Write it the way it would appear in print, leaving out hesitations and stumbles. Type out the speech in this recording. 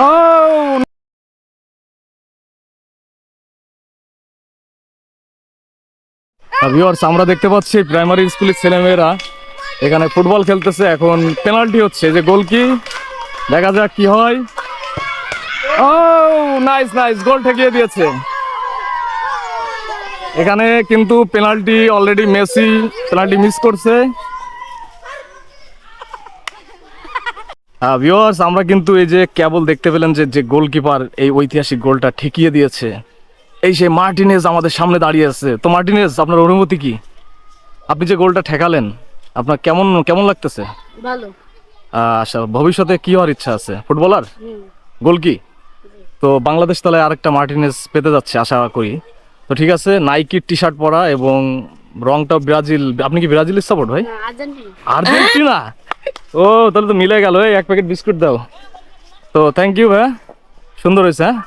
ও viewers, আমরা দেখতে পাচ্ছি প্রাইমারি স্কুলের ছেলেমেয়েরা এখানে ফুটবল খেলতেছে। এখন পেনাল্টি হচ্ছে, যে গোল কি, দেখা যাক কি হয়। ও নাইস নাইস, গোল ঠেকিয়ে দিয়েছে। এখানে কিন্তু penalty, already Messi penalty miss করছে। ভিউয়ার্স, আমরা কিন্তু এই যে কেবল দেখতে পেলেন যে যে গোলকিপার এই ঐতিহাসিক গোলটা ঠেকিয়ে দিয়েছে, এই সেই মার্টিনেজ আমাদের সামনে দাঁড়িয়ে আছে। তো মার্টিনেজ, আপনার অনুভূতি কি? আপনি যে গোলটা ঠেকালেন, আপনার কেমন কেমন লাগতেছে? ভালো। আচ্ছা, ভবিষ্যতে কি হওয়ার ইচ্ছা আছে? ফুটবলার, গোল কি? তো বাংলাদেশ তাহলে আরেকটা মার্টিনেজ পেতে যাচ্ছে আশা করি। তো ঠিক আছে, নাইকির টি শার্ট পরা এবং রংটা ব্রাজিল। আপনি কি ব্রাজিলের সাপোর্ট ভাই? আর্জেন্টিনা। আর্জেন্টিনা? ও তাহলে তো মিলে গেল। এই এক প্যাকেট বিস্কুট দাও। তো থ্যাংক ইউ ভাই, সুন্দর হয়েছে। হ্যাঁ।